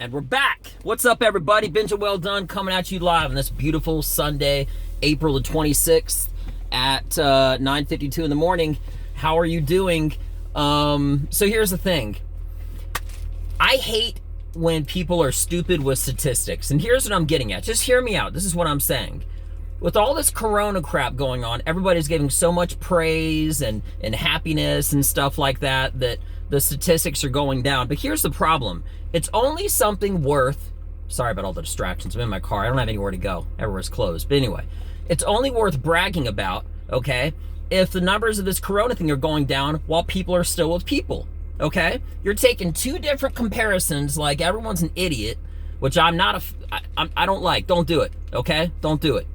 And we're back. What's up, everybody? Benja Well Done coming at you live on this beautiful Sunday, April the 26th at 9:52 in the morning. How are you doing? So here's the thing. I hate when people are stupid with statistics. And here's what I'm getting at. Just hear me out. This is what I'm saying. With all this corona crap going on, everybody's giving so much praise and happiness and stuff like that the statistics are going down. But here's the problem. It's only something worth, sorry about all the distractions. I'm in my car. I don't have anywhere to go. Everywhere's closed. But anyway, it's only worth bragging about, okay, if the numbers of this corona thing are going down while people are still with people, okay? You're taking two different comparisons like everyone's an idiot, which I'm not, I don't like. Don't do it, okay? Don't do it.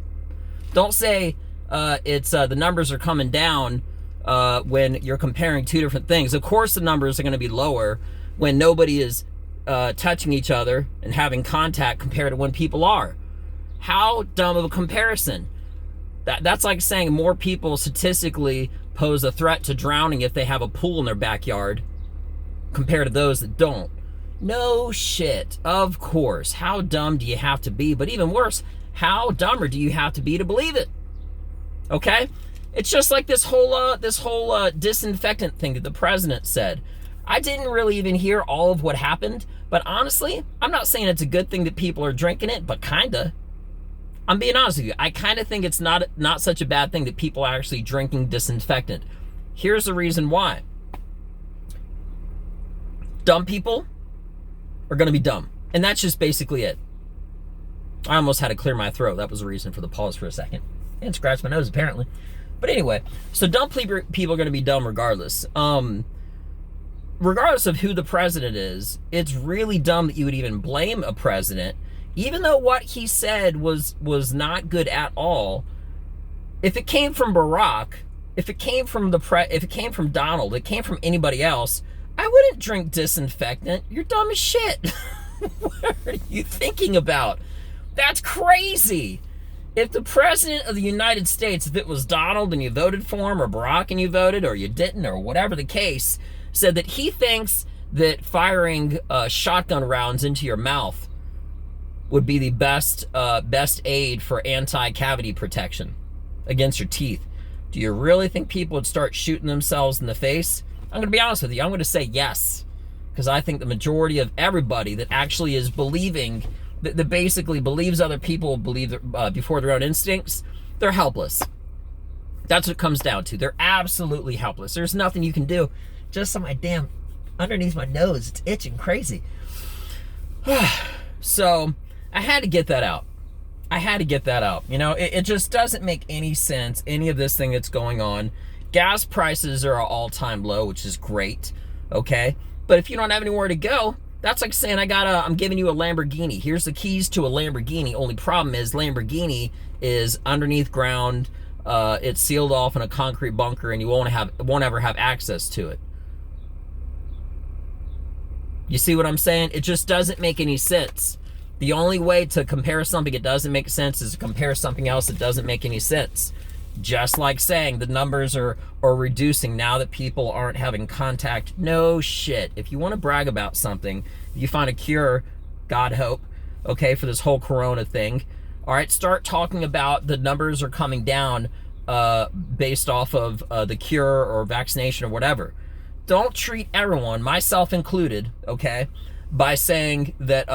Don't say the numbers are coming down when you're comparing two different things. Of course the numbers are going to be lower when nobody is touching each other and having contact compared to when people are. How dumb of a comparison. That's like saying more people statistically pose a threat to drowning if they have a pool in their backyard compared to those that don't. No shit. Of course. How dumb do you have to be? But even worse, how dumber do you have to be to believe it? Okay? It's just like this whole disinfectant thing that the president said. I didn't really even hear all of what happened, but honestly, I'm not saying it's a good thing that people are drinking it, but kinda. I'm being honest with you. I kind of think it's not such a bad thing that people are actually drinking disinfectant. Here's the reason why. Dumb people are going to be dumb. And that's just basically it. I almost had to clear my throat. That was the reason for the pause for a second. And scratch my nose, apparently. But anyway, so dumb people are going to be dumb regardless. Regardless of who the president is, it's really dumb that you would even blame a president, even though what he said was not good at all. If it came from Barack, if it came from Donald, it came from anybody else, I wouldn't drink disinfectant. You're dumb as shit. What are you thinking about? That's crazy. If the president of the United States, if it was Donald and you voted for him, or Barack and you voted, or you didn't, or whatever the case, said that he thinks that firing shotgun rounds into your mouth would be the best aid for anti-cavity protection against your teeth, do you really think people would start shooting themselves in the face? I'm going to be honest with you. I'm going to say yes, because I think the majority of everybody that actually is believing, that basically believes other people believe before their own instincts, they're helpless. That's what it comes down to. They're absolutely helpless. There's nothing you can do. Just on my damn, underneath my nose, it's itching crazy. So I had to get that out. You know, it just doesn't make any sense, any of this thing that's going on. Gas prices are at all-time low, which is great, okay? But if you don't have anywhere to go, that's like saying I'm giving you a Lamborghini. Here's the keys to a Lamborghini. Only problem is Lamborghini is underneath ground. It's sealed off in a concrete bunker, and you won't ever have access to it. You see what I'm saying? It just doesn't make any sense. The only way to compare something that doesn't make sense is to compare something else that doesn't make any sense. Just like saying the numbers are reducing now that people aren't having contact. No shit. If you want to brag about something, if you find a cure, God hope, okay, for this whole corona thing, all right, start talking about the numbers are coming down based off of the cure or vaccination or whatever. Don't treat everyone, myself included, okay, by saying that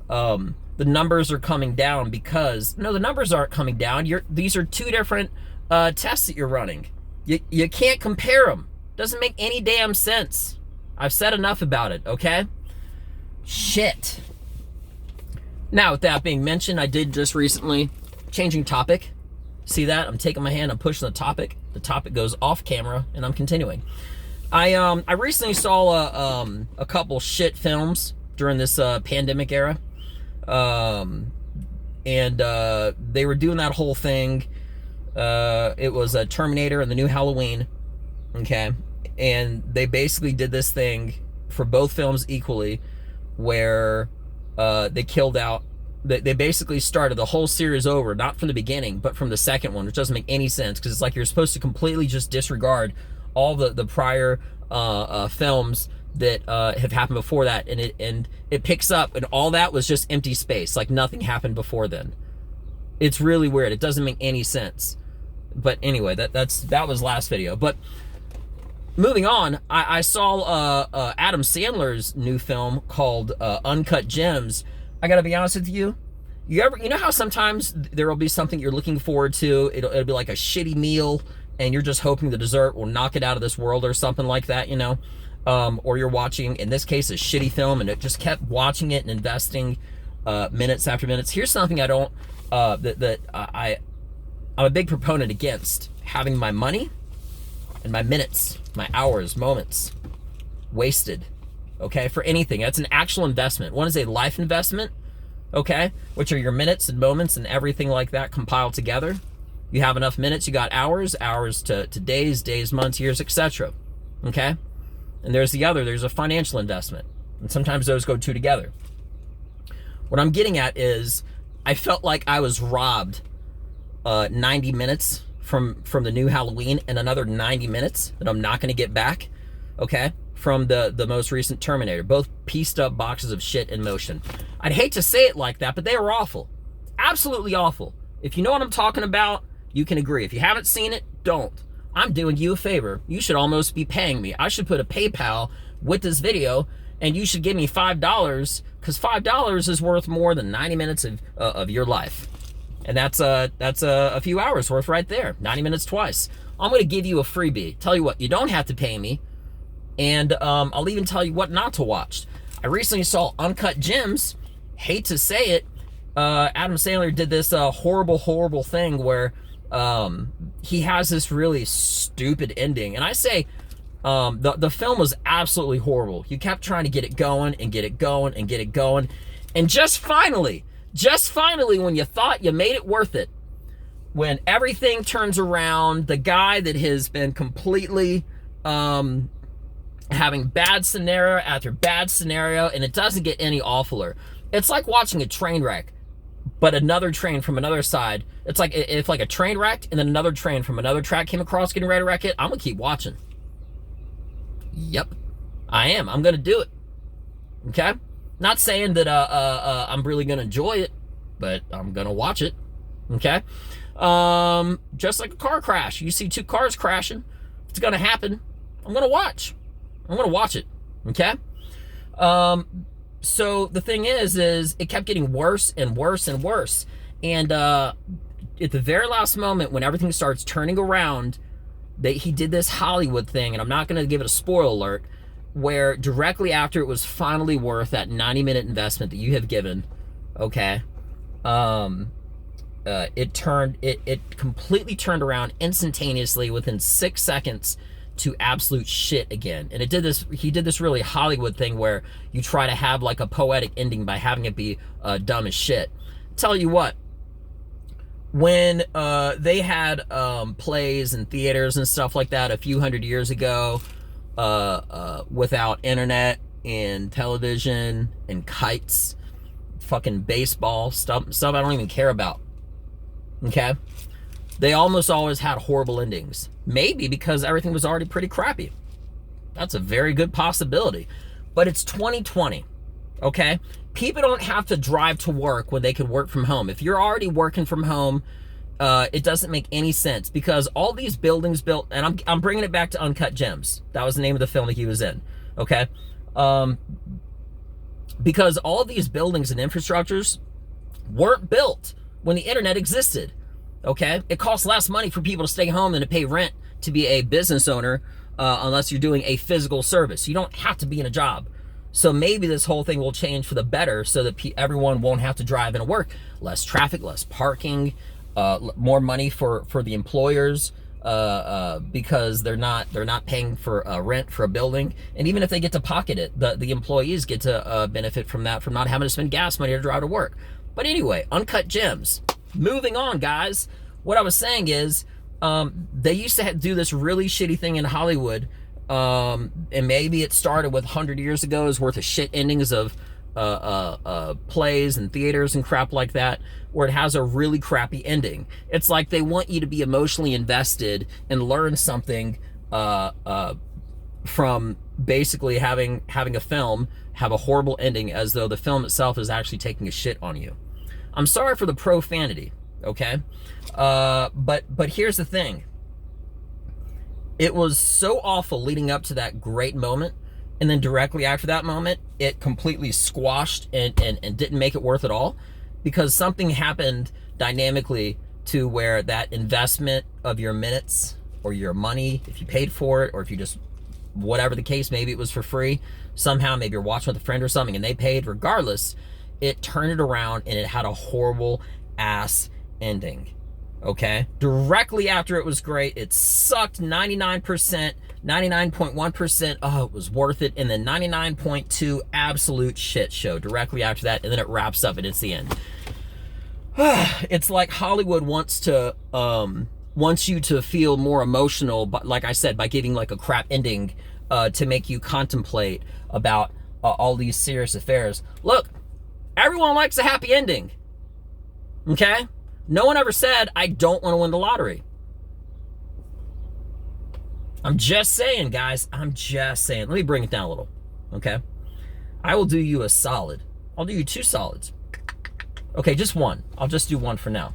the numbers are coming down, because no, the numbers aren't coming down. These are two different tests that you're running. You can't compare them. Doesn't make any damn sense. I've said enough about it, okay? Shit. Now, with that being mentioned, I did just recently, changing topic. See that? I'm taking my hand, I'm pushing the topic. The topic goes off camera, and I'm continuing. I recently saw a couple shit films during this pandemic era. And they were doing that whole thing. It was a Terminator and the new Halloween. Okay. And they basically did this thing for both films equally, where they killed out, they basically started the whole series over, not from the beginning, but from the second one, which doesn't make any sense, because it's like you're supposed to completely just disregard all the prior films that have happened before that, and it picks up, and all that was just empty space, like nothing happened before then. It's really weird. It doesn't make any sense. But anyway, that was last video. But moving on, I saw Adam Sandler's new film called Uncut Gems. I gotta be honest with you. You know how sometimes there will be something you're looking forward to? It'll be like a shitty meal, and you're just hoping the dessert will knock it out of this world or something like that, you know? Or you're watching, in this case, a shitty film, and it just kept watching it and investing minutes after minutes. Here's something I don't, I'm a big proponent against: having my money and my minutes, my hours, moments wasted, okay, for anything. That's an actual investment. One is a life investment, okay, which are your minutes and moments and everything like that compiled together. You have enough minutes, you got hours to days, months, years, etc. Okay? And there's the other, there's a financial investment. And sometimes those go two together. What I'm getting at is, I felt like I was robbed 90 minutes from the new Halloween, and another 90 minutes that I'm not going to get back, okay, from the most recent Terminator. Both pieced up boxes of shit in motion. I'd hate to say it like that, but they were awful. Absolutely awful. If you know what I'm talking about, you can agree. If you haven't seen it, don't. I'm doing you a favor. You should almost be paying me. I should put a PayPal with this video, and you should give me $5, because $5 is worth more than 90 minutes of your life. And that's a few hours worth right there. 90 minutes twice. I'm going to give you a freebie. Tell you what, you don't have to pay me. And I'll even tell you what not to watch. I recently saw Uncut Gems. Hate to say it, Adam Sandler did this horrible thing where he has this really stupid ending. And I say, the film was absolutely horrible. You kept trying to get it going and get it going and get it going. And just finally, when you thought you made it worth it, when everything turns around, the guy that has been completely having bad scenario after bad scenario, and it doesn't get any awfuler. It's like watching a train wreck, but another train from another side. It's like if like a train wrecked and then another train from another track came across getting ready to wreck it. I'm gonna keep watching. Yep, I am. I'm gonna do it. Okay? Not saying that I'm really gonna enjoy it, but I'm gonna watch it. Okay? Just like a car crash. You see two cars crashing, it's gonna happen. I'm gonna watch. I'm gonna watch it. Okay? So the thing is it kept getting worse and worse and worse. And at the very last moment, when everything starts turning around, he did this Hollywood thing, and I'm not going to give it a spoiler alert, where directly after it was finally worth that 90-minute investment that you have given, okay, it completely turned around instantaneously within 6 seconds to absolute shit again. And he did this really Hollywood thing where you try to have like a poetic ending by having it be dumb as shit. Tell you what, when they had plays and theaters and stuff like that a few hundred years ago, without internet and television and kites, fucking baseball, stuff I don't even care about, okay? They almost always had horrible endings. Maybe because everything was already pretty crappy. That's a very good possibility. But it's 2020, okay? People don't have to drive to work when they can work from home. If you're already working from home, it doesn't make any sense, because all these buildings built, and I'm bringing it back to Uncut Gems. That was the name of the film that he was in, okay? Because all these buildings and infrastructures weren't built when the internet existed. Okay, it costs less money for people to stay home than to pay rent to be a business owner, unless you're doing a physical service. You don't have to be in a job. So maybe this whole thing will change for the better, so that everyone won't have to drive into work. Less traffic, less parking, more money for the employers, because they're not paying for rent for a building. And even if they get to pocket it, the employees get to benefit from that, from not having to spend gas money to drive to work. But anyway, Uncut Gems. Moving on, guys. What I was saying is, they used to do this really shitty thing in Hollywood, and maybe it started with 100 years ago's worth of shit endings of plays and theaters and crap like that, where it has a really crappy ending. It's like they want you to be emotionally invested and learn something from basically having a film have a horrible ending as though the film itself is actually taking a shit on you. I'm sorry for the profanity, okay? But here's the thing. It was so awful leading up to that great moment, and then directly after that moment, it completely squashed and didn't make it worth it all, because something happened dynamically to where that investment of your minutes or your money, if you paid for it or if you just, whatever the case, maybe it was for free, somehow maybe you're watching with a friend or something and they paid, regardless, it turned it around and it had a horrible ass ending. Okay, directly after it was great, it sucked 99%, 99.1%, oh, it was worth it, and then 99.2 absolute shit show directly after that, and then it wraps up and it's the end. It's like Hollywood wants you to feel more emotional, but like I said, by giving like a crap ending to make you contemplate about all these serious affairs. Look, everyone likes a happy ending, okay? No one ever said, I don't want to win the lottery. I'm just saying, guys. I'm just saying. Let me bring it down a little, okay? I will do you a solid. I'll do you 2 solids. Okay, just one. I'll just do one for now.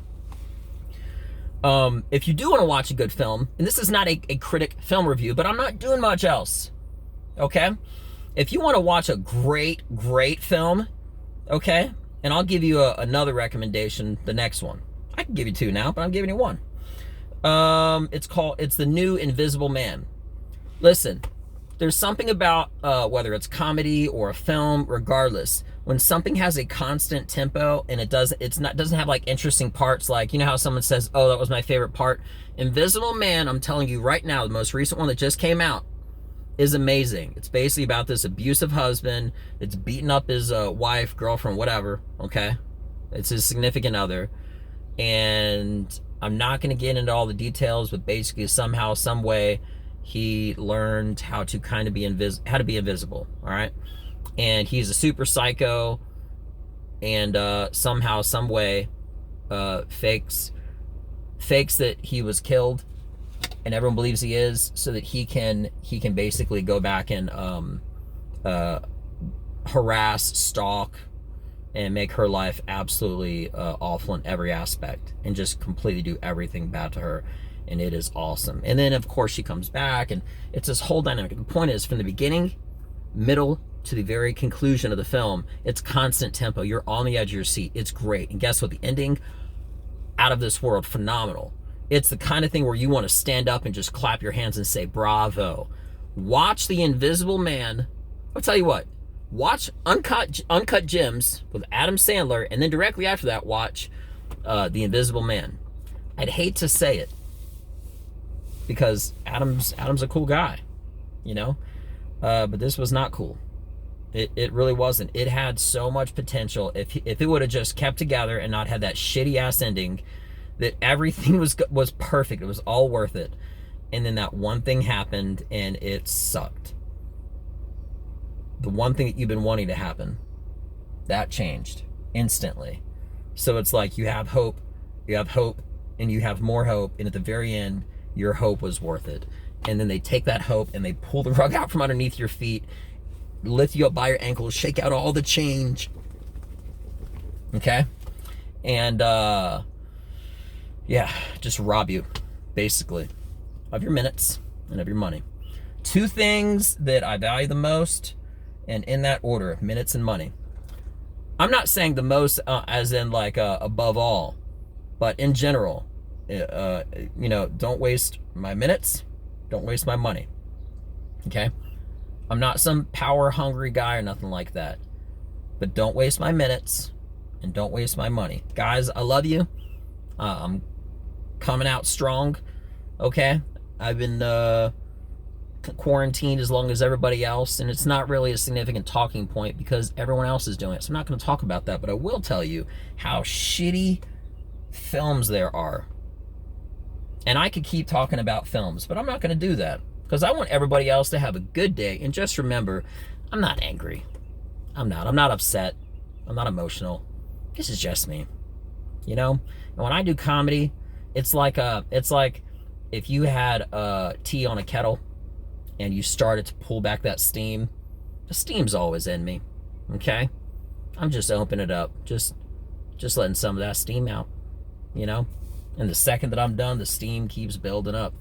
If you do want to watch a good film, and this is not a critic film review, but I'm not doing much else, okay? If you want to watch a great film, okay? And I'll give you another recommendation, the next one. I can give you 2 now, but I'm giving you 1. It's the new Invisible Man. Listen, there's something about whether it's comedy or a film, regardless, when something has a constant tempo and it doesn't have like interesting parts, like, you know how someone says, oh, that was my favorite part. Invisible Man, I'm telling you right now, the most recent one that just came out, is amazing. It's basically about this abusive husband that's beating up his wife, girlfriend, whatever, okay? It's his significant other. And I'm not going to get into all the details, but basically somehow, some way, he learned how to kind of be invisible, all right? And he's a super psycho, and somehow, some way, fakes that he was killed, and everyone believes he is, so that he can basically go back and harass, stalk, and make her life absolutely awful in every aspect, and just completely do everything bad to her. And it is awesome. And then, of course, she comes back, and it's this whole dynamic. The point is, from the beginning, middle, to the very conclusion of the film, it's constant tempo. You're on the edge of your seat. It's great. And guess what? The ending, out of this world, phenomenal. It's the kind of thing where you want to stand up and just clap your hands and say, bravo. Watch The Invisible Man. I'll tell you what. Watch Uncut Gems with Adam Sandler, and then directly after that, watch The Invisible Man. I'd hate to say it, because Adam's a cool guy, you know? But this was not cool. It really wasn't. It had so much potential. If it would have just kept together and not had that shitty ass ending, that everything was perfect. It was all worth it. And then that one thing happened and it sucked. The one thing that you've been wanting to happen, that changed instantly. So it's like you have hope, and you have more hope, and at the very end, your hope was worth it. And then they take that hope and they pull the rug out from underneath your feet, lift you up by your ankles, shake out all the change. Okay? And yeah, just rob you, basically, of your minutes and of your money. 2 things that I value the most, and in that order, minutes and money. I'm not saying the most as in like above all, but in general, you know, don't waste my minutes, don't waste my money, okay? I'm not some power-hungry guy or nothing like that, but don't waste my minutes and don't waste my money. Guys, I love you. I'm coming out strong, okay? I've been quarantined as long as everybody else, and it's not really a significant talking point because everyone else is doing it, so I'm not going to talk about that, but I will tell you how shitty films there are. And I could keep talking about films, but I'm not going to do that because I want everybody else to have a good day. And just remember, I'm not angry. I'm not upset. I'm not emotional. This is just me, you know? And when I do comedy, it's like if you had tea on a kettle and you started to pull back that steam, the steam's always in me, okay? I'm just opening it up, just letting some of that steam out, you know? And the second that I'm done, the steam keeps building up.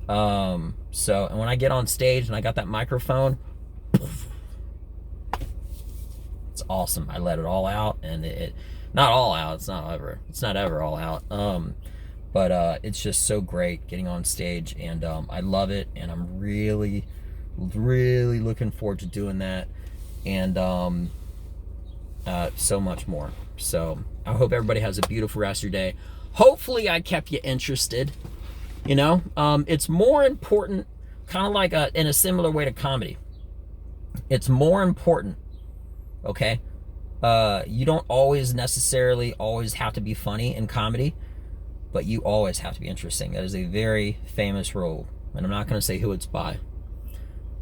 And when I get on stage and I got that microphone, it's awesome. I let it all out, and it not all out, it's not ever all out. But it's just so great getting on stage, and I love it, and I'm really looking forward to doing that, and so much more. So I hope everybody has a beautiful rest of your day. Hopefully I kept you interested. You know, it's more important, kind of like in a similar way to comedy. It's more important, okay? You don't always necessarily have to be funny in comedy, but you always have to be interesting. That is a very famous rule, and I'm not going to say who it's by.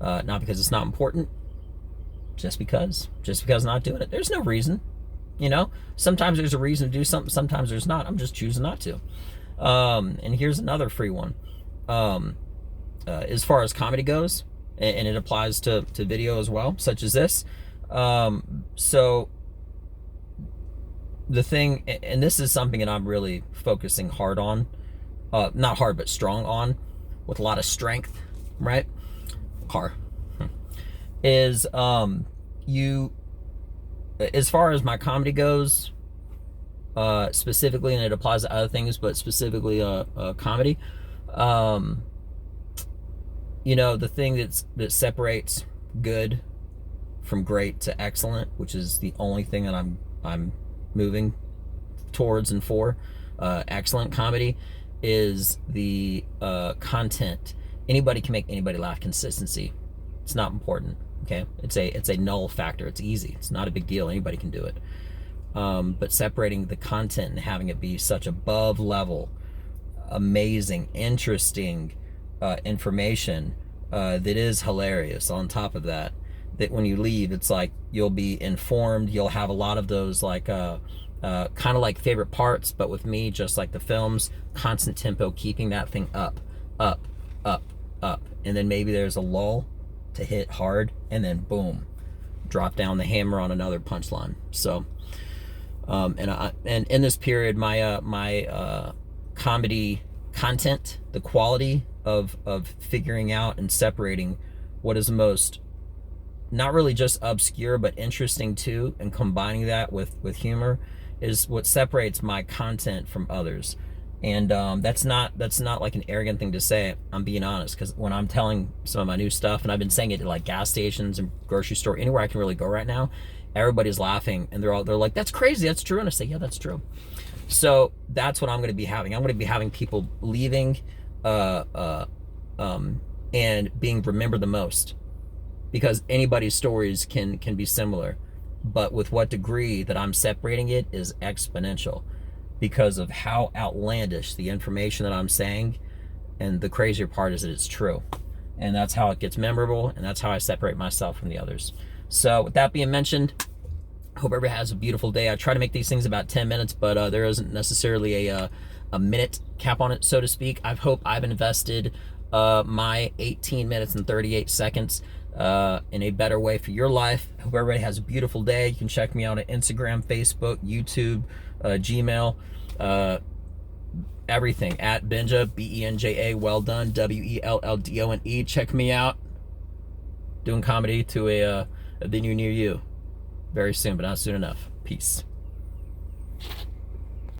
Not because it's not important, just because not doing it. There's no reason, you know? Sometimes there's a reason to do something, sometimes there's not. I'm just choosing not to. And here's another free one. As far as comedy goes, and it applies to video as well, such as this. So the thing, and this is something that I'm really focusing hard on, not hard, but strong on, with a lot of strength, right? Is, as far as my comedy goes, specifically, and it applies to other things, but specifically comedy, you know, the thing that separates good from great to excellent, which is the only thing that I'm moving towards and for, excellent comedy, is the content. Anybody can make anybody laugh. Consistency, it's not important, okay? It's a null factor. It's easy. It's not a big deal. Anybody can do it. But separating the content and having it be such above level, amazing, interesting information that is hilarious on top of that when you leave, it's like you'll be informed. You'll have a lot of those like kind of like favorite parts, but with me, just like the films, constant tempo, keeping that thing up, and then maybe there's a lull to hit hard, and then boom, drop down the hammer on another punchline. So and in this period, my comedy content, the quality of figuring out and separating what is the most, not really just obscure, but interesting too, and combining that with humor, is what separates my content from others. And that's not like an arrogant thing to say. I'm being honest, because when I'm telling some of my new stuff, and I've been saying it at like gas stations and grocery store, anywhere I can really go right now, everybody's laughing, and they're like, "That's crazy, that's true." And I say, "Yeah, that's true." So that's what I'm going to be having. I'm going to be having people leaving and being remembered the most, because anybody's stories can be similar, but with what degree that I'm separating it is exponential, because of how outlandish the information that I'm saying, and the crazier part is that it's true, and that's how it gets memorable, and that's how I separate myself from the others. So with that being mentioned, hope everybody has a beautiful day. I try to make these things about 10 minutes, but there isn't necessarily a minute cap on it, so to speak. I hope I've invested my 18 minutes and 38 seconds in a better way for your life. Hope everybody has a beautiful day. You can check me out on Instagram, Facebook, YouTube, Gmail, everything at Benja, Benja, well done, Welldone. Check me out. Doing comedy to a venue near you very soon, but not soon enough. Peace.